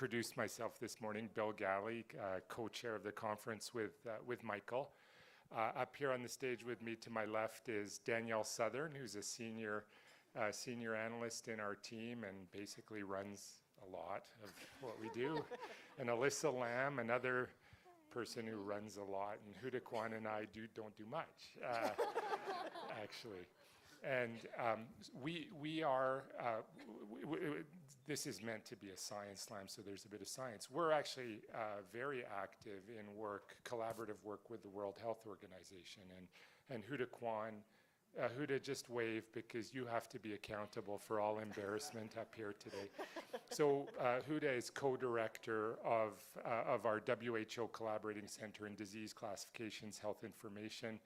introduce myself this morning. Bill Ghali, co-chair of the conference with Michael. Up here on the stage with me to my left is Danielle Southern, who's a senior analyst in our team and basically runs a lot of what we do. And Alyssa Lamb, another person who runs a lot, and Hude, Quan, and I don't do much, actually. And this is meant to be a science slam, so there's a bit of science. We're actually very active in collaborative work with the World Health Organization. And Hude, Quan, Hude, just wave because you have to be accountable for all embarrassment up here today. So Hude is co-director of our WHO Collaborating Center in Disease Classifications, Health Information.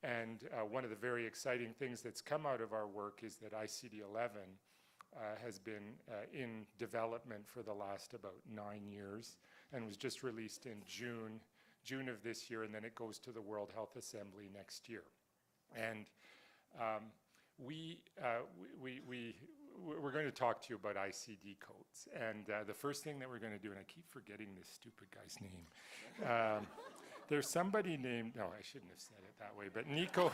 And one of the very exciting things that's come out of our work is that ICD-11 has been in development for the last about 9 years and was just released in June of this year, and then it goes to the World Health Assembly next year. And we're going to talk to you about ICD codes. And the first thing that we're going to do, and I keep forgetting this stupid guy's name. There's somebody named, no, I shouldn't have said it that way, but Nico,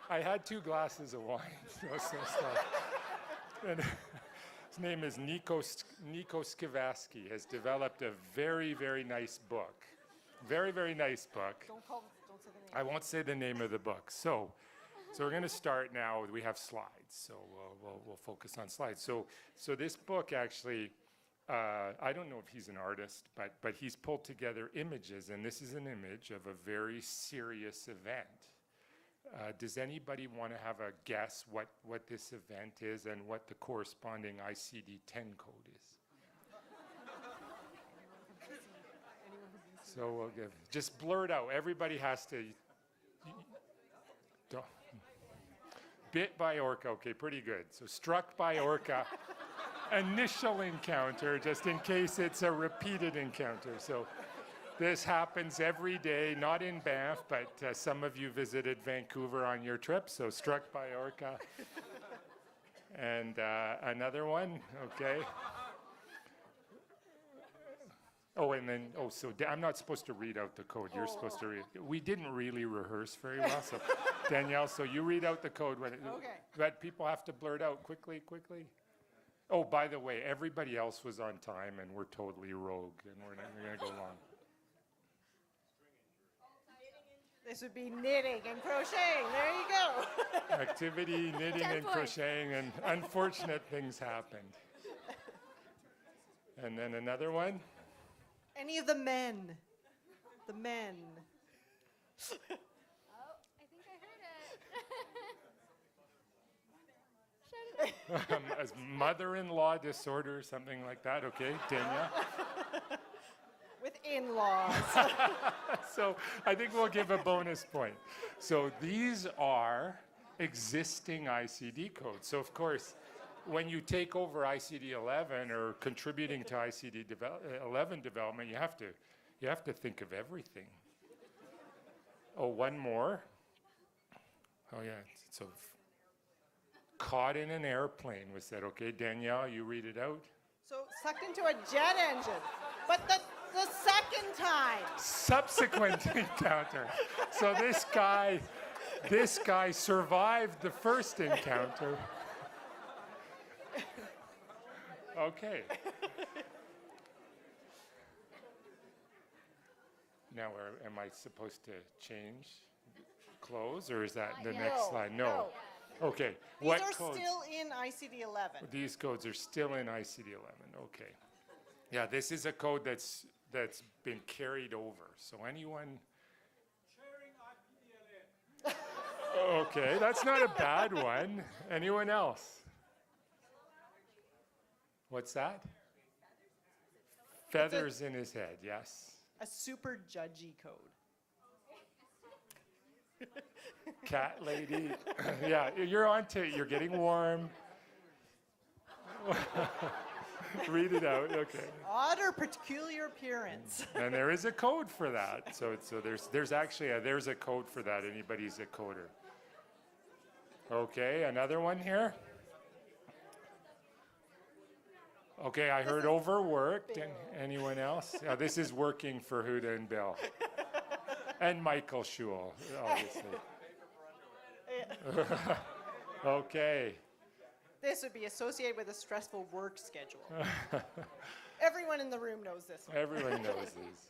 I had 2 glasses of wine, so and his name is Nico Skivaski, has developed a very, very nice book. Very, very nice book. Don't say the name. I won't say the name of the book. So we're going to start now. We have slides, so we'll focus on slides. So this book actually, I don't know if he's an artist, but he's pulled together images, and this is an image of a very serious event. Does anybody want to have a guess what this event is and what the corresponding ICD-10 code is? So we'll give, just blur it out. Everybody has to. Bit by orca, okay, pretty good. So struck by orca. Initial encounter, just in case it's a repeated encounter. So this happens every day, not in Banff, but some of you visited Vancouver on your trip, so struck by orca. And another one, okay. Oh, and then, so I'm not supposed to read out the code. You're supposed to read. We didn't really rehearse very well, so Danielle, so you read out the code. Okay. But people have to blurt out quickly. Oh, by the way, everybody else was on time, and we're totally rogue, and we're going to go long. This would be knitting and crocheting. There you go. Activity, knitting, and crocheting, and unfortunate things happened. And then another one. Any of the men. The men. Oh, I think I heard it. As mother-in-law disorder, something like that. Okay, Danielle. With in-laws. So I think we'll give a bonus point. So these are existing ICD codes. So of course, when you take over ICD-11 or contributing to ICD-11 development, you have to think of everything. Oh, one more. Oh yeah, so caught in an airplane was said. Okay, Danielle, you read it out. So sucked into a jet engine, but the second time. Subsequent encounter. So this guy survived the first encounter. Okay. Now, am I supposed to change clothes, or is that the next slide? No. Okay. These what are codes? still in ICD-11. These codes are still in ICD-11. Okay. Yeah, this is a code that's been carried over. So anyone? Sharing IPDLN. Okay, that's not a bad one. Anyone else? What's that? Feathers in his head, yes. A super judgy code. Cat lady. Yeah, you're on to it. You're getting warm. Read it out, okay. Odd or peculiar appearance. And there is a code for that. So there's actually there's a code for that. Anybody's a coder. Okay, another one here. Okay, I heard overworked. And anyone else? Yeah, this is working for Hude and Bill. And Michael Schul, obviously. Okay. This would be associated with a stressful work schedule. Everyone in the room knows this one. Everyone knows these.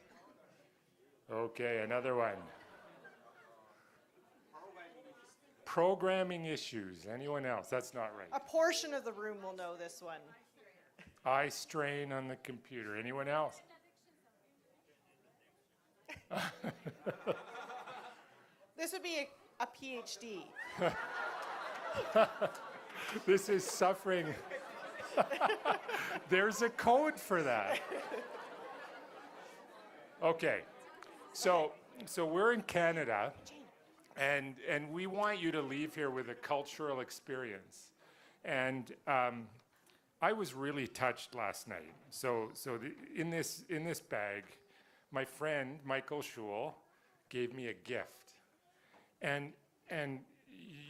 Okay, another one. Programming issues. Anyone else? That's not right. A portion of the room will know this one. Eye strain on the computer. Anyone else? This would be a PhD. This is suffering. There's a code for that. Okay, so we're in Canada, and we want you to leave here with a cultural experience. And I was really touched last night. In this bag, my friend Michael Schul gave me a gift, and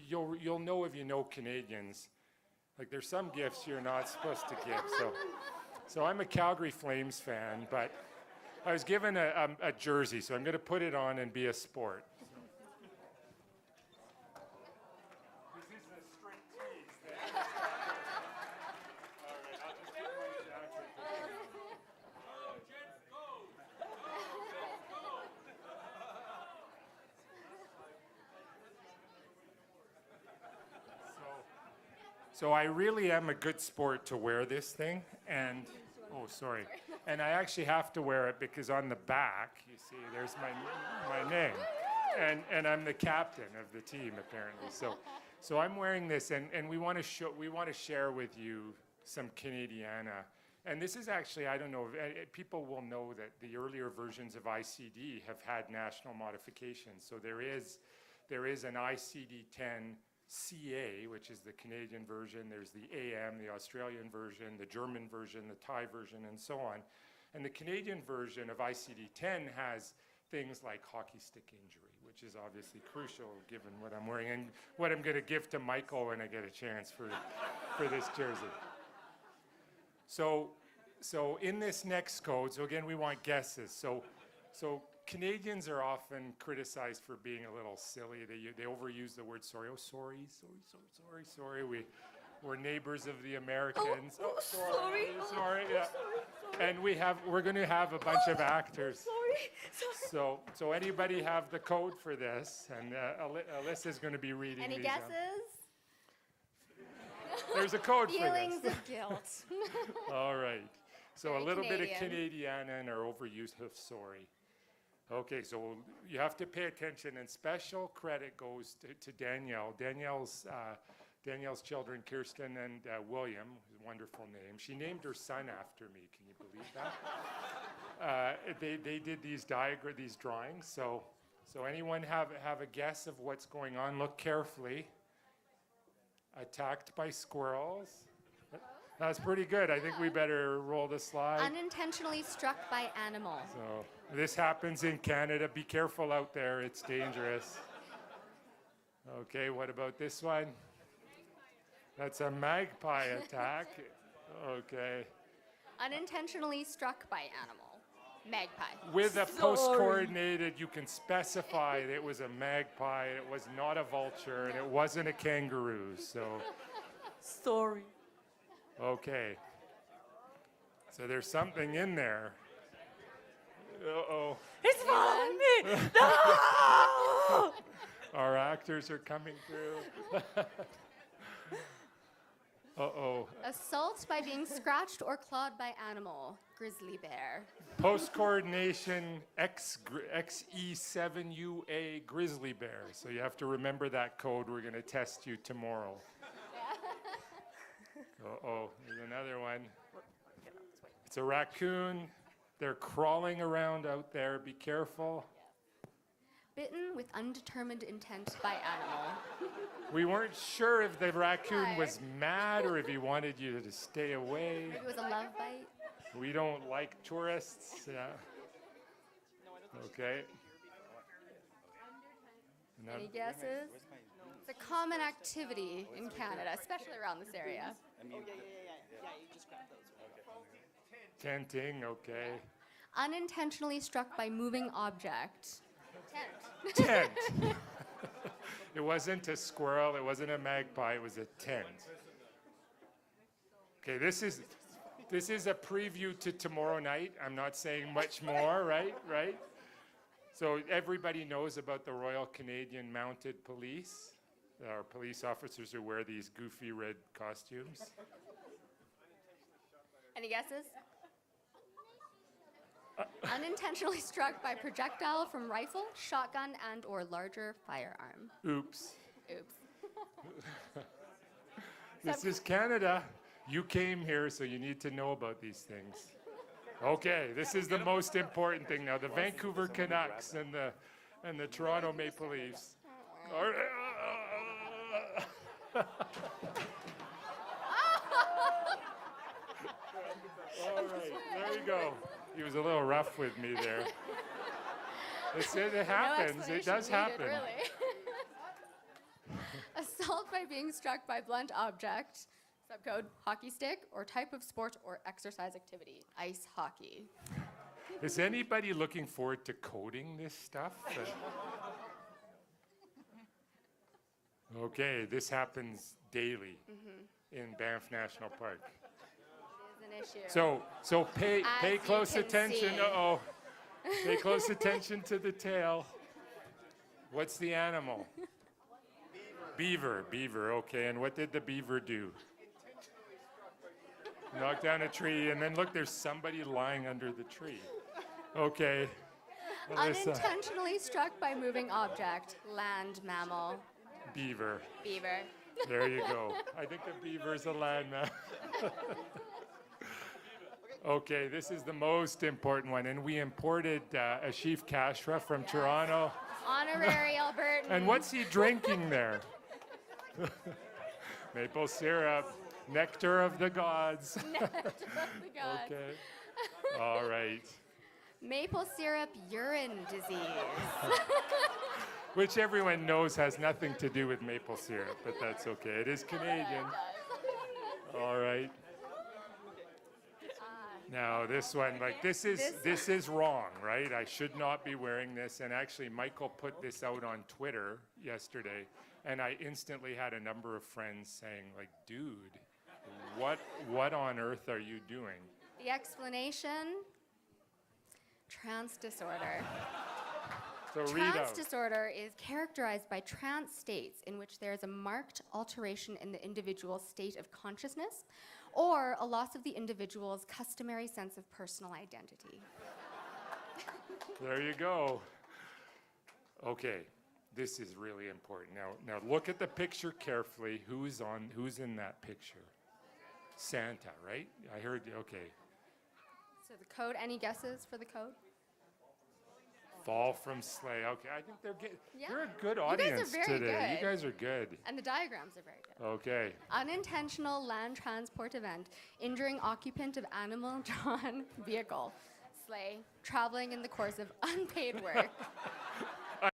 you'll know if you know Canadians. Like, there's some gifts you're not supposed to give. So I'm a Calgary Flames fan, but I was given a jersey, so I'm going to put it on and be a sport. This is a straight tease. All right, I'll just put my jacket. So I really am a good sport to wear this thing, and and I actually have to wear it because on the back, you see, there's my name, and I'm the captain of the team apparently. So I'm wearing this, and we want to share with you some Canadiana, and this is actually, I don't know, people will know that the earlier versions of ICD have had national modifications. So there is an ICD-10 CA, which is the Canadian version. There's the AM, the Australian version, the German version, the Thai version, and so on. And the Canadian version of ICD-10 has things like hockey stick injury, which is obviously crucial given what I'm wearing and what I'm going to give to Michael when I get a chance for this jersey. So in this next code, so again, we want guesses. So Canadians are often criticized for being a little silly. They overuse the word sorry. Oh, sorry. We're neighbors of the Americans. Oh, sorry. Yeah. And we're going to have a bunch of actors. Sorry. So anybody have the code for this? And Alyssa's going to be reading Any these guesses? There's a code for Feelings this. of guilt. All right. So Very a little bit of Canadian. Canadiana and our overuse of sorry. Okay, so you have to pay attention, and special credit goes to Danielle. Danielle's children, Kirsten and William, a wonderful name. She named her son after me. Can you believe that? They did these drawings. So anyone have a guess of what's going on? Look carefully. Attacked by squirrels. That's pretty good. I think we better roll the slide. Unintentionally struck by animal. So this happens in Canada. Be careful out there. It's dangerous. Okay, what about this one? That's a magpie attack. Okay. Unintentionally struck by animal. Magpie. With a post-coordinated, you can specify that it was a magpie, it was not a vulture, and it wasn't a kangaroo. So. Sorry. Okay. So there's something in there. Uh-oh. It's following me! No! Our actors are coming through. Uh-oh. Assault by being scratched or clawed by animal. Grizzly bear. Post-coordination XE7UA grizzly bear. So you have to remember that code. We're going to test you tomorrow. Uh-oh, there's another one. It's a raccoon. They're crawling around out there. Be careful. Bitten with undetermined intent by animal. We weren't sure if the raccoon was mad or if he wanted you to stay away. Maybe it was a love bite. We don't like tourists. Yeah. Okay. Any guesses? It's a common activity in Canada, especially around this area. Yeah, you just grab those. Tenting, okay. Unintentionally struck by moving object. Tent. Tent. It wasn't a squirrel, it wasn't a magpie, it was a tent. Okay, this is a preview to tomorrow night. I'm not saying much more, right? So everybody knows about the Royal Canadian Mounted Police. Our police officers who wear these goofy red costumes. Any guesses? Unintentionally struck by projectile from rifle, shotgun, and or larger firearm. Oops. Oops. This is Canada. You came here, so you need to know about these things. Okay, this is the most important thing now. The Vancouver Canucks and the Toronto Maple Leafs. All right, there you go. He was a little rough with me there. It happens. It does happen. Really. Assault by being struck by blunt object. Subcode, hockey stick, or type of sport or exercise activity. Ice hockey. Is anybody looking forward to coding this stuff? Okay, this happens daily in Banff National Park. It is an issue. So pay As close you can attention. see. Uh-oh. Pay close attention to the tail. What's the animal? Beaver. Beaver, okay. And what did the beaver do? Knock down a tree, and then look, there's somebody lying under the tree. Okay. Alyssa. Unintentionally struck by moving object. Land mammal. Beaver. Beaver. There you go. I think the beaver's a land mammal. Okay, this is the most important one, and we imported a Chief Kashra from Toronto. Honorary Albertan. And what's he drinking there? Maple syrup, nectar of the gods. Nectar of the gods. Okay. All right. Maple syrup urine disease. Which everyone knows has nothing to do with maple syrup, but that's okay. It is Canadian. All right. Now this one, like this is wrong, right? I should not be wearing this. And actually, Michael put this out on Twitter yesterday, and I instantly had a number of friends saying, like, dude, what on earth are you doing? The explanation, trance disorder. So read Trance out. disorder is characterized by trance states in which there is a marked alteration in the individual's state of consciousness or a loss of the individual's customary sense of personal identity. There you go. Okay, this is really important. Now look at the picture carefully. Who's in that picture? Santa, right? I heard, okay. So the code, any guesses for the code? Fall from sleigh. Okay, I think Yeah. you're a good You guys are audience very today. good. You guys are good. And the diagrams are very good. Okay. Unintentional land transport event injuring occupant of animal-drawn vehicle. Sleigh, traveling in the course of unpaid work.